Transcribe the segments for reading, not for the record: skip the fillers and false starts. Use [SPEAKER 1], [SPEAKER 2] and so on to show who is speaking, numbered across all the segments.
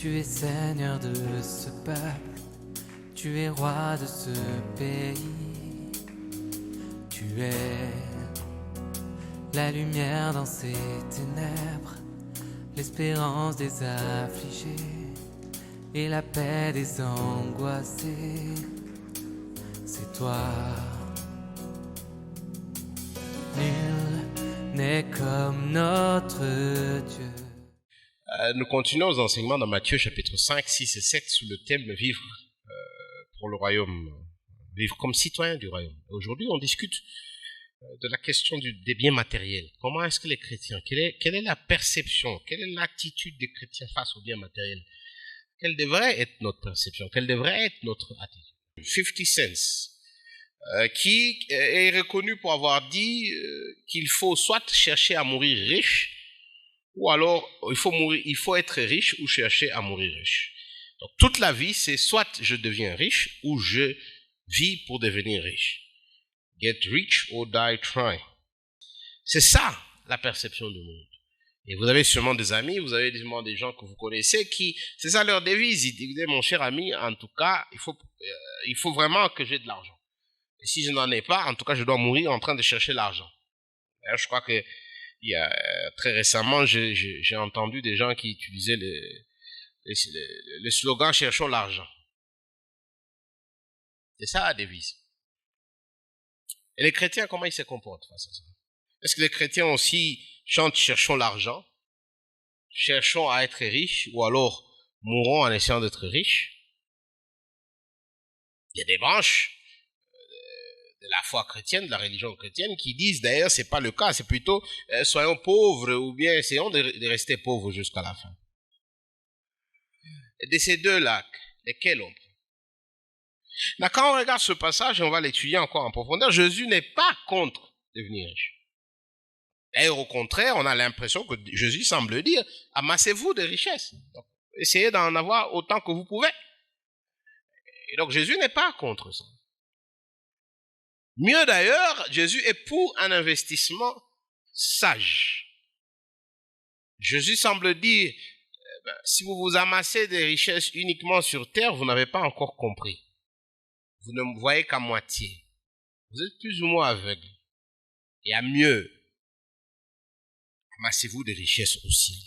[SPEAKER 1] Tu es Seigneur de ce peuple, tu es roi de ce pays. Tu es la lumière dans ces ténèbres, l'espérance des affligés et la paix des angoissés. C'est toi. Nul n'est comme notre Dieu.
[SPEAKER 2] Nous continuons nos enseignements dans Matthieu chapitre 5, 6 et 7 sous le thème « Vivre pour le royaume », vivre comme citoyen du royaume. Aujourd'hui, on discute de la question des biens matériels. Comment est-ce que les chrétiens, quelle est la perception, quelle est l'attitude des chrétiens face aux biens matériels? Quelle devrait être notre perception? Quelle devrait être notre attitude? 50 Cent, qui est reconnu pour avoir dit qu'il faut soit chercher à mourir riche, ou alors il faut être riche ou chercher à mourir riche. Donc toute la vie, c'est soit je deviens riche ou je vis pour devenir riche. Get rich or die trying. C'est ça la perception du monde. Et vous avez sûrement des amis, vous avez sûrement des gens que vous connaissez qui, c'est ça leur devise. Ils disent, mon cher ami, en tout cas, il faut vraiment que j'ai de l'argent. Et si je n'en ai pas, en tout cas, je dois mourir en train de chercher l'argent. D'ailleurs, je crois que il y a très récemment, j'ai entendu des gens qui utilisaient le slogan « Cherchons l'argent ». C'est ça la devise. Et les chrétiens, comment ils se comportent face à ça? Est-ce que les chrétiens aussi chantent « Cherchons l'argent »,« Cherchons à être riches » ou alors « Mourons en essayant d'être riches ». Il y a des branches de la foi chrétienne, de la religion chrétienne, qui disent d'ailleurs c'est pas le cas, c'est plutôt soyons pauvres ou bien essayons de rester pauvres jusqu'à la fin. Et de ces deux-là, lesquels on prend? Là, quand on regarde ce passage, et on va l'étudier encore en profondeur, Jésus n'est pas contre devenir riche. D'ailleurs, au contraire, on a l'impression que Jésus semble dire amassez-vous de richesses. Donc, essayez d'en avoir autant que vous pouvez. Et donc Jésus n'est pas contre ça. Mieux d'ailleurs, Jésus est pour un investissement sage. Jésus semble dire, si vous vous amassez des richesses uniquement sur terre, vous n'avez pas encore compris. Vous ne me voyez qu'à moitié. Vous êtes plus ou moins aveugle. Et à mieux, amassez-vous des richesses au ciel.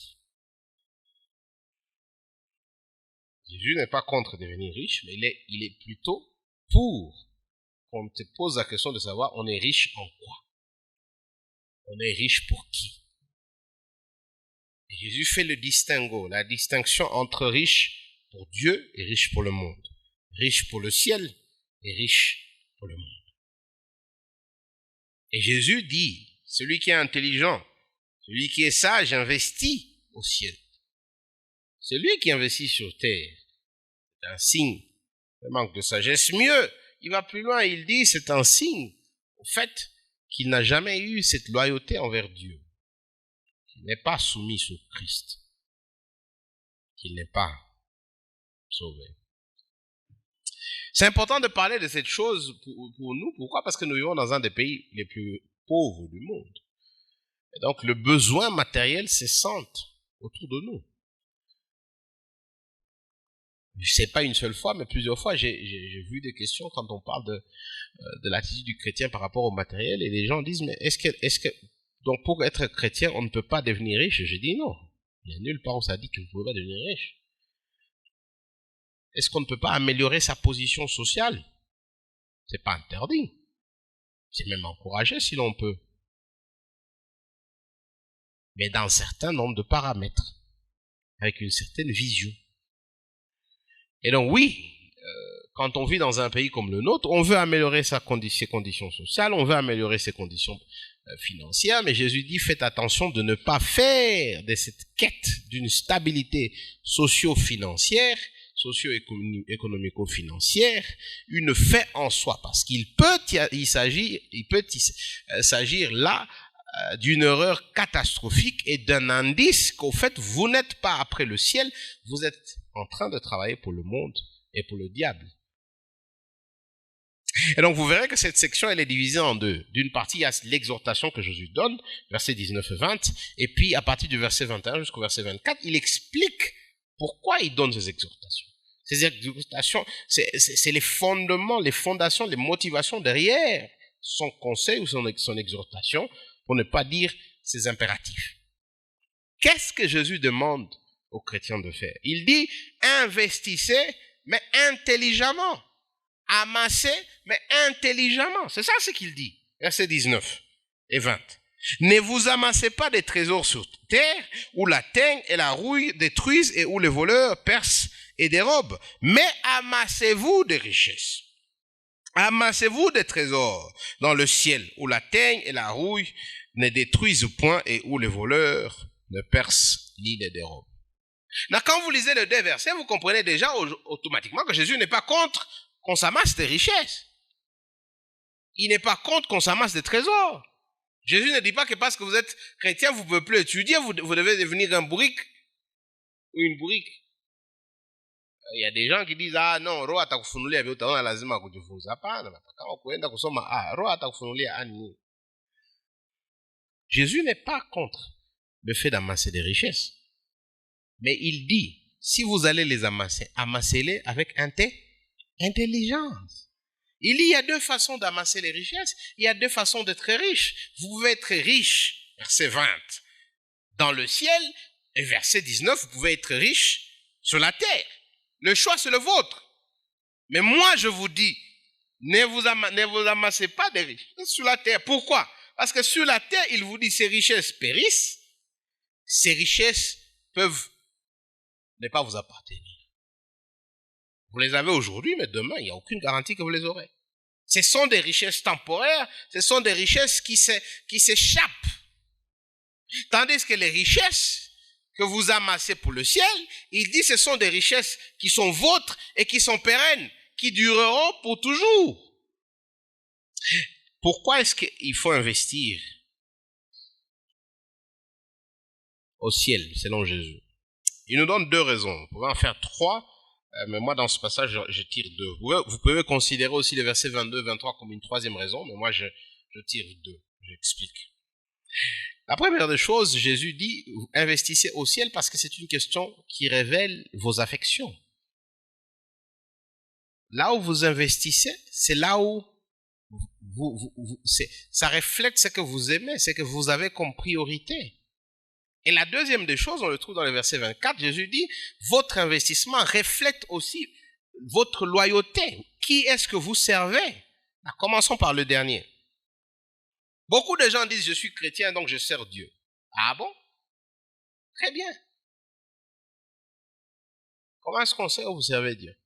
[SPEAKER 2] Jésus n'est pas contre devenir riche, mais il est plutôt pour qu'on te pose la question de savoir on est riche en quoi? On est riche pour qui? Et Jésus fait le distinguo, la distinction entre riche pour Dieu et riche pour le monde. Riche pour le ciel et riche pour le monde. Et Jésus dit, celui qui est intelligent, celui qui est sage investit au ciel. Celui qui investit sur terre, c'est un signe de manque de sagesse. Mieux, il va plus loin, il dit c'est un signe au fait qu'il n'a jamais eu cette loyauté envers Dieu, qu'il n'est pas soumis sous Christ, qu'il n'est pas sauvé. C'est important de parler de cette chose pour nous. Pourquoi? Parce que nous vivons dans un des pays les plus pauvres du monde. Et donc le besoin matériel se sent autour de nous. Je ne sais pas une seule fois, mais plusieurs fois, j'ai vu des questions quand on parle de l'attitude du chrétien par rapport au matériel, et les gens disent, mais est-ce que, donc pour être chrétien, on ne peut pas devenir riche? Je dis non. Il n'y a nulle part où ça dit que vous ne pouvez pas devenir riche. Est-ce qu'on ne peut pas améliorer sa position sociale? C'est pas interdit. C'est même encouragé si l'on peut. Mais dans un certain nombre de paramètres, avec une certaine vision. Et donc oui, quand on vit dans un pays comme le nôtre, on veut améliorer ses conditions sociales, on veut améliorer ses conditions financières, mais Jésus dit faites attention de ne pas faire de cette quête d'une stabilité socio-financière, socio-économico-financière, une fin en soi, parce qu'il peut s'agir là d'une erreur catastrophique et d'un indice qu'au fait vous n'êtes pas après le ciel, vous êtes en train de travailler pour le monde et pour le diable. Et donc vous verrez que cette section elle est divisée en deux. D'une partie il y a l'exhortation que Jésus donne, versets 19 et 20, et puis à partir du verset 21 jusqu'au verset 24, il explique pourquoi il donne ces exhortations? Ces exhortations, c'est les fondements, les fondations, les motivations derrière son conseil ou son exhortation, pour ne pas dire ses impératifs. Qu'est-ce que Jésus demande aux chrétiens de faire? Il dit, investissez, mais intelligemment. Amassez, mais intelligemment. C'est ça ce qu'il dit. Versets 19 et 20. Ne vous amassez pas des trésors sur terre, où la teigne et la rouille détruisent et où les voleurs percent et dérobent. Mais amassez-vous des richesses. Amassez-vous des trésors dans le ciel, où la teigne et la rouille ne détruisent point et où les voleurs ne percent ni ne dérobent. Là, quand vous lisez les deux versets, vous comprenez déjà automatiquement que Jésus n'est pas contre qu'on s'amasse des richesses. Il n'est pas contre qu'on s'amasse des trésors. Jésus ne dit pas que parce que vous êtes chrétien, vous ne pouvez plus étudier, vous devez devenir un bourrique ou une bourrique. Il y a des gens qui disent, ah non, roho atakufunulia vile utaona lazima kujifunza. Hapana, kama kuenda kusoma, roho atakufunulia ani. Jésus n'est pas contre le fait d'amasser des richesses. Mais il dit, si vous allez les amasser, amassez-les avec intelligence. Il y a deux façons d'amasser les richesses. Il y a deux façons d'être riche. Vous pouvez être riche, verset 20, dans le ciel, et verset 19, vous pouvez être riche sur la terre. Le choix, c'est le vôtre. Mais moi, je vous dis, ne vous amassez pas des richesses sur la terre. Pourquoi? Parce que sur la terre, il vous dit, ces richesses périssent. Ces richesses peuvent ne pas vous appartenir. Vous les avez aujourd'hui, mais demain, il n'y a aucune garantie que vous les aurez. Ce sont des richesses temporaires, ce sont des richesses qui s'échappent. Tandis que les richesses que vous amassez pour le ciel, il dit ce sont des richesses qui sont vôtres et qui sont pérennes, qui dureront pour toujours. Pourquoi est-ce qu'il faut investir au ciel, selon Jésus? Il nous donne deux raisons. Vous pouvez en faire trois, mais moi, dans ce passage, je tire deux. Vous pouvez considérer aussi le verset 22-23 comme une troisième raison, mais moi, je tire deux. J'explique. La première des choses, Jésus dit, investissez au ciel parce que c'est une question qui révèle vos affections. Là où vous investissez, c'est là où ça reflète ce que vous aimez, ce que vous avez comme priorité. Et la deuxième des choses, on le trouve dans le verset 24, Jésus dit, votre investissement reflète aussi votre loyauté. Qui est-ce que vous servez? Commençons par le dernier. Beaucoup de gens disent, je suis chrétien, donc je sers Dieu. Ah bon? Très bien. Comment est-ce qu'on sait où vous servez Dieu?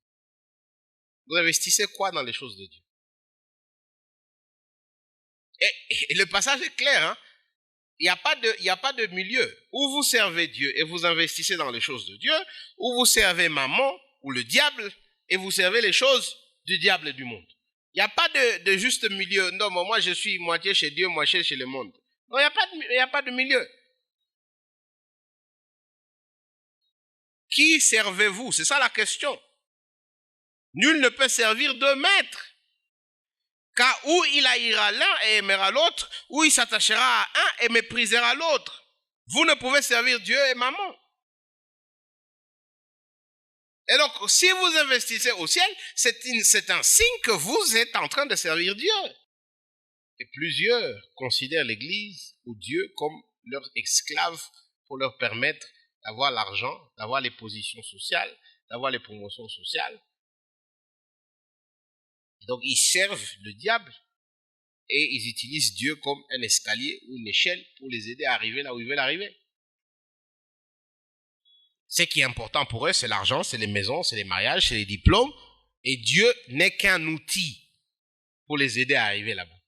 [SPEAKER 2] Vous investissez quoi dans les choses de Dieu? Et le passage est clair, hein? Il n'y a pas de milieu. Où vous servez Dieu et vous investissez dans les choses de Dieu, ou vous servez maman ou le diable et vous servez les choses du diable et du monde. Il n'y a pas de juste milieu. Non, moi je suis moitié chez Dieu, moitié chez le monde. Non, il n'y a pas de milieu. Qui servez-vous? C'est ça la question. Nul ne peut servir deux maîtres. Car où il haïra l'un et aimera l'autre, ou il s'attachera à un et méprisera l'autre. Vous ne pouvez servir Dieu et maman. Et donc, si vous investissez au ciel, c'est un signe que vous êtes en train de servir Dieu. Et plusieurs considèrent l'Église ou Dieu comme leur esclave pour leur permettre d'avoir l'argent, d'avoir les positions sociales, d'avoir les promotions sociales. Donc, ils servent le diable et ils utilisent Dieu comme un escalier ou une échelle pour les aider à arriver là où ils veulent arriver. Ce qui est important pour eux, c'est l'argent, c'est les maisons, c'est les mariages, c'est les diplômes. Et Dieu n'est qu'un outil pour les aider à arriver là-bas.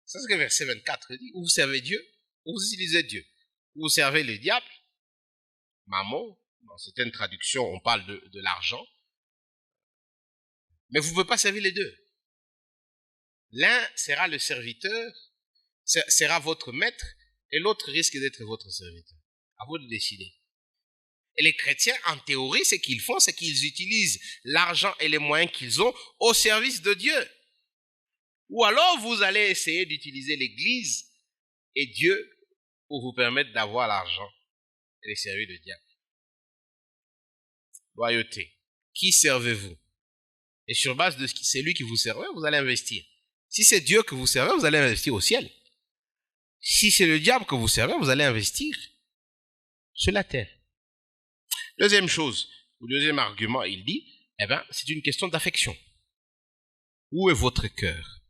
[SPEAKER 2] C'est ce que verset 24 dit. Où vous servez Dieu, où vous utilisez Dieu. Où vous servez le diable, maman, dans certaines traductions, on parle de l'argent. Mais vous ne pouvez pas servir les deux. L'un sera le serviteur, sera votre maître, et l'autre risque d'être votre serviteur. À vous de décider. Et les chrétiens, en théorie, ce qu'ils font, c'est qu'ils utilisent l'argent et les moyens qu'ils ont au service de Dieu. Ou alors, vous allez essayer d'utiliser l'Église et Dieu pour vous permettre d'avoir l'argent Elle est servie le diable. Loyauté. Qui servez-vous? Et sur base de c'est lui qui vous servait, vous allez investir. Si c'est Dieu que vous servez, vous allez investir au ciel. Si c'est le diable que vous servez, vous allez investir sur la terre. Deuxième chose, ou deuxième argument, il dit, c'est une question d'affection. Où est votre cœur?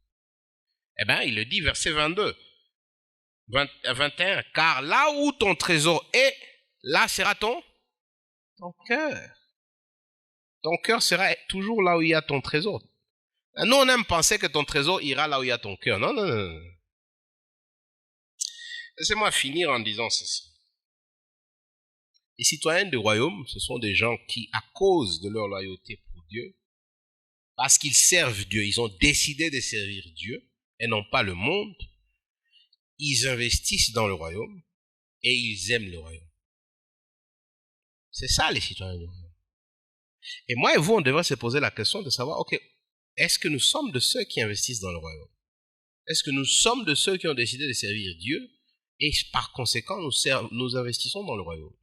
[SPEAKER 2] Il le dit, verset 22, 21, car là où ton trésor est, là sera ton cœur. Ton cœur sera toujours là où il y a ton trésor. Nous, on aime penser que ton trésor ira là où il y a ton cœur. Non, non, non. Laissez-moi finir en disant ceci. Les citoyens du royaume, ce sont des gens qui, à cause de leur loyauté pour Dieu, parce qu'ils servent Dieu, ils ont décidé de servir Dieu et non pas le monde, ils investissent dans le royaume et ils aiment le royaume. C'est ça les citoyens du royaume. Et moi et vous, on devrait se poser la question de savoir, ok, est-ce que nous sommes de ceux qui investissent dans le royaume? Est-ce que nous sommes de ceux qui ont décidé de servir Dieu et par conséquent nous investissons dans le royaume?